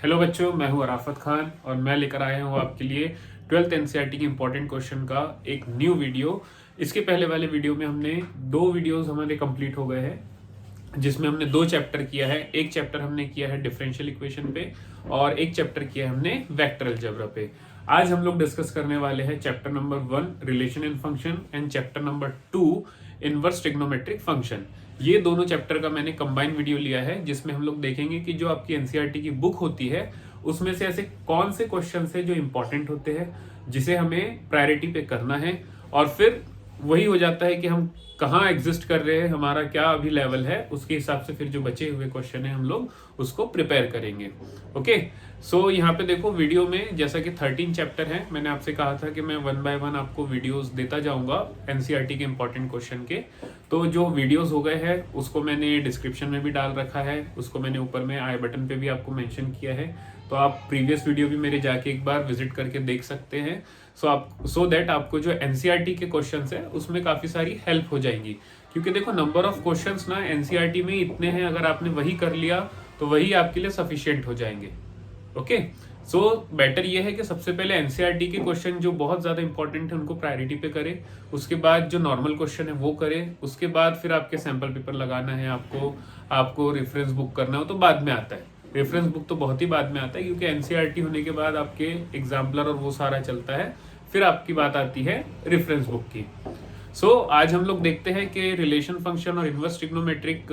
Hello बच्चों, मैं हूं अराफत खान और मैं लेकर आया हूं आपके लिए 12th एनसीईआरटी की इंपॉर्टेंट क्वेश्चन का एक न्यू वीडियो। इसके पहले वाले वीडियो में हमने 2 वीडियोस हमारे कंप्लीट हो गए हैं, जिसमें हमने 2 चैप्टर किया है। एक चैप्टर हमने किया है डिफरेंशियल इक्वेशन पे और एक चैप्टर किया है हमने वेक्टर अलजेब्रा पे। आज हम लोग डिस्कस करने वाले हैं chapter number 1 relation in function and chapter number 2 inverse trigonometric function. ये दोनों चैप्टर का मैंने कंबाइन वीडियो लिया है, जिसमें हम लोग देखेंगे कि जो आपकी एनसीईआरटी की बुक होती है उसमें से ऐसे कौन से क्वेश्चन है जो इंपॉर्टेंट होते हैं, जिसे हमें प्रायोरिटी पे करना है, और फिर वही हो जाता है कि हम कहाँ एग्जिस्ट कर रहे हैं, हमारा क्या अभी लेवल है, उसके हिसाब से फिर जो बचे हुए क्वेश्चन है हम लोग उसको प्रिपेयर करेंगे। ओके, सो यहाँ पे देखो वीडियो में जैसा कि 13 चैप्टर है, मैंने आपसे कहा था कि मैं 1 बाय 1 आपको वीडियोस देता जाऊंगा एनसीईआरटी के इंपॉर्टेंट क्वेश्चन के। तो जो वीडियोस हो गए हैं उसको मैंने डिस्क्रिप्शन में भी डाल रखा है, उसको मैंने ऊपर में आई बटन पे भी आपको मेंशन किया है, तो आप प्रीवियस वीडियो भी मेरे जाके एक बार विजिट करके देख सकते हैं। सो दैट आपको जो एनसीईआरटी के क्वेश्चंस है उसमें काफी सारी हेल्प हो जाएंगी, क्योंकि देखो नंबर ऑफ क्वेश्चंस ना एनसीईआरटी में इतने हैं, अगर आपने वही कर लिया तो वही आपके लिए सफिशिएंट हो जाएंगे। ओके, सो बेटर ये है कि सबसे पहले एनसीईआरटी के क्वेश्चन जो बहुत ज्यादा इंपॉर्टेंट है उनको प्रायोरिटी पे करें, उसके बाद जो नॉर्मल क्वेश्चन है वो करें, उसके बाद फिर आपके सैंपल पेपर लगाना है, आपको रेफरेंस बुक करना हो तो बाद में आता है। रेफरेंस बुक तो बहुत ही बाद में आता है, क्योंकि एनसीईआरटी होने के बाद आपके एग्जाम्पलर और वो सारा चलता है, फिर आपकी बात आती है रेफरेंस बुक की। आज हम लोग देखते हैं कि रिलेशन फंक्शन और इनवर्स ट्रिग्नोमेट्रिक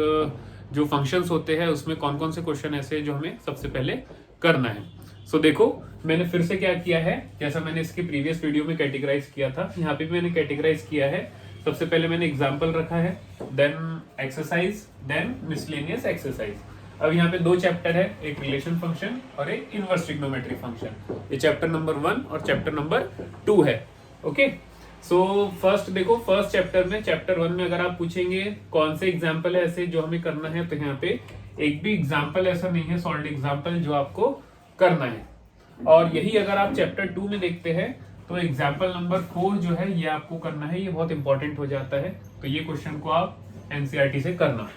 जो फंक्शंस होते हैं उसमें कौन कौन से क्वेश्चन ऐसे हैं जो हमें सबसे पहले करना है। देखो मैंने फिर से क्या किया है, जैसा मैंने इसके प्रीवियस वीडियो में कैटेगराइज किया था, यहाँ पे भी मैंने कैटेगराइज किया है। सबसे पहले मैंने एग्जाम्पल रखा है, then exercise, then miscellaneous exercise. अब यहाँ पे 2 चैप्टर है, एक रिलेशन फंक्शन और एक इनवर्स ट्रिग्नोमेट्रिक फंक्शन। ये चैप्टर नंबर 1 और चैप्टर नंबर 2 है। ओके, फर्स्ट देखो, फर्स्ट चैप्टर में, चैप्टर 1 में अगर आप पूछेंगे कौन से एग्जाम्पल है ऐसे जो हमें करना है, तो यहाँ पे एक भी एग्जाम्पल ऐसा नहीं है सॉल्ड एग्जाम्पल जो आपको करना है। और यही अगर आप चैप्टर 2 में देखते हैं तो एग्जाम्पल नंबर 4 जो है ये आपको करना है, ये बहुत इंपॉर्टेंट हो जाता है, तो ये क्वेश्चन को आप एनसीईआरटी से करना।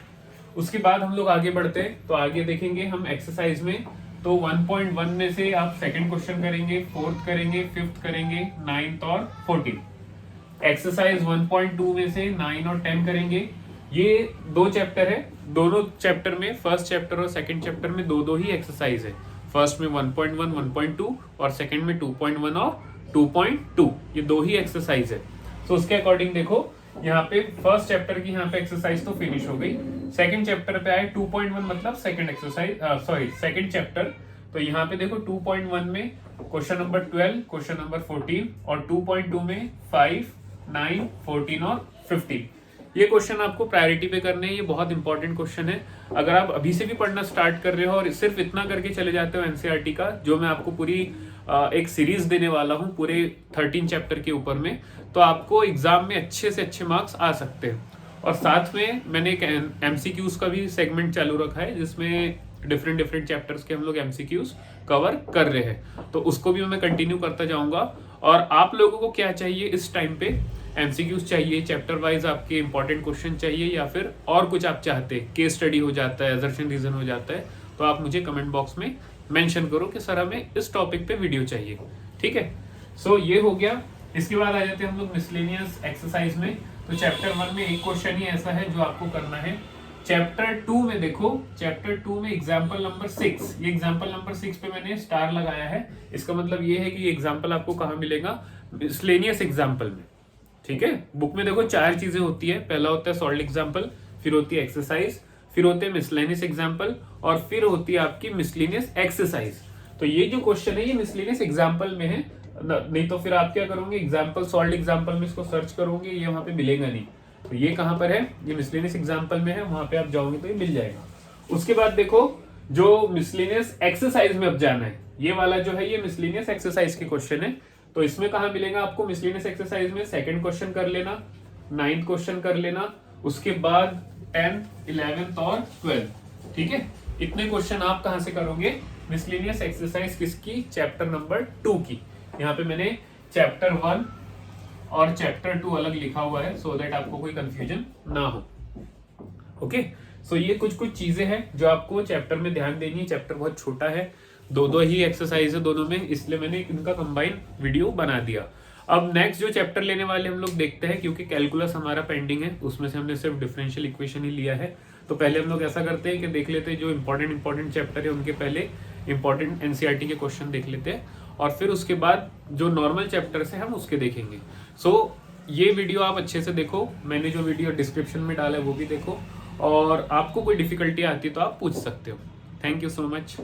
उसके बाद हम लोग आगे बढ़ते हैं, तो आगे देखेंगे हम एक्सरसाइज में, तो 1.1 में से आप सेकंड क्वेश्चन करेंगे, 4th करेंगे, 5th करेंगे, 9th और 14th। एक्सरसाइज 1.2 में से 9 और 10 करेंगे। ये 2 चैप्टर है, दोनों चैप्टर में, फर्स्ट चैप्टर और सेकंड चैप्टर में दो ही एक्सरसाइज है। फर्स्ट में 1.1, 1.2 और सेकंड में 2.1 और 2.2, ये 2 ही एक्सरसाइज है। उसके अकॉर्डिंग देखो यहाँ पे फर्स्ट चैप्टर की यहाँ पे एक्सरसाइज तो फिनिश हो गई। सेकंड चैप्टर पे आए 2.1 मतलब second exercise, sorry second chapter. तो यहाँ पे देखो 2.1 में क्वेश्चन नंबर 12, क्वेश्चन नंबर 14 और 2.2 में 5, 9, 14 और 15। ये क्वेश्चन आपको प्रायोरिटी पे करने हैं, ये बहुत इंपॉर्टेंट क्वेश्चन है। अगर आप अभी से भी पढ़ना स्टार्ट कर रहे हो और सिर्फ इतना करके चले जाते हो एनसीईआरटी का, जो मैं आपको पूरी एक सीरीज देने वाला हूँ पूरे 13 चैप्टर के ऊपर में, तो आपको एग्जाम में अच्छे से अच्छे मार्क्स आ सकते हैं। और साथ में मैंने एक एमसीक्यूज का भी सेगमेंट चालू रखा है, जिसमें डिफरेंट चैप्टर्स के हम लोग एमसीक्यूज कवर कर रहे हैं, तो उसको भी मैं कंटिन्यू करता जाऊंगा। और आप लोगों को क्या चाहिए इस टाइम पे, एमसीक्यूज चाहिए, चैप्टर वाइज आपके इंपॉर्टेंट क्वेश्चन चाहिए, या फिर और कुछ आप चाहते हैं, केस स्टडी हो जाता है, असर्शन रीजन हो जाता है, तो आप मुझे कमेंट बॉक्स में मेंशन करो कि सर हमें इस टॉपिक पे वीडियो चाहिए। ठीक है, ये हो गया। इसके बाद आ जाते हैं हम लोग मिसलेनियस एक्सरसाइज में। तो चैप्टर 1 में एक क्वेश्चन ही ऐसा है जो आपको करना है। चैप्टर 2 में देखो, चैप्टर 2 में एग्जाम्पल नंबर 6, ये एग्जाम्पल नंबर 6 पे मैंने स्टार लगाया है। इसका मतलब ये है कि ये एग्जाम्पल आपको कहाँ मिलेगा, मिसलेनियस एग्जाम्पल में। ठीक है, बुक में देखो 4 चीजें होती है, पहला होता है सॉल्ड एग्जाम्पल, फिर होती है एक्सरसाइज, फिर होते हैं मिसलेनियस एग्जाम्पल, और फिर होती है आपकी मिसलेनियस एक्सरसाइज। तो ये जो क्वेश्चन है ये मिसलेनियस एग्जाम्पल में है, नहीं तो फिर आप क्या करोगे, एग्जाम्पल सॉल्ड एग्जाम्पल में इसको सर्च करोगे, ये वहां पे मिलेगा नहीं। तो ये कहां पर है, ये मिसलेनियस एग्जाम्पल में है, वहां पे आप जाओगे तो ये मिल जाएगा। उसके बाद देखो जो मिसलेनियस एक्सरसाइज में अब जाना है, ये वाला जो है ये मिसलेनियस एक्सरसाइज के क्वेश्चन है। तो इसमें कहां मिलेगा आपको, मिसलेनियस एक्सरसाइज में सेकंड क्वेश्चन कर लेना, 9th क्वेश्चन कर लेना, उसके बाद 10th, 11th और 12th। ठीक है, इतने क्वेश्चन आप कहां से करोगे, मिसलेनियस एक्सरसाइज किसकी, चैप्टर नंबर 2 की। यहाँ पे मैंने चैप्टर 1 और चैप्टर 2 अलग लिखा हुआ है, सो दैट आपको कोई कंफ्यूजन ना हो। ओके, ये कुछ चीजें हैं जो आपको चैप्टर में ध्यान देनी है। चैप्टर बहुत छोटा है, दो दो ही एक्सरसाइज है दोनों में, इसलिए मैंने इनका कंबाइन वीडियो बना दिया। अब नेक्स्ट जो चैप्टर लेने वाले हम लोग देखते हैं, क्योंकि कैलकुलस हमारा पेंडिंग है, उसमें से हमने सिर्फ डिफरेंशियल इक्वेशन ही लिया है। तो पहले हम लोग ऐसा करते हैं कि देख लेते हैं जो इंपॉर्टेंट चैप्टर है उनके पहले इंपॉर्टेंट एनसीईआरटी के क्वेश्चन देख लेते हैं, और फिर उसके बाद जो नॉर्मल चैप्टर्स हैं हम उसके देखेंगे। सो ये वीडियो आप अच्छे से देखो, मैंने जो वीडियो डिस्क्रिप्शन में डाला है वो भी देखो, और आपको कोई डिफिकल्टी आती है तो आप पूछ सकते हो। Thank you so much.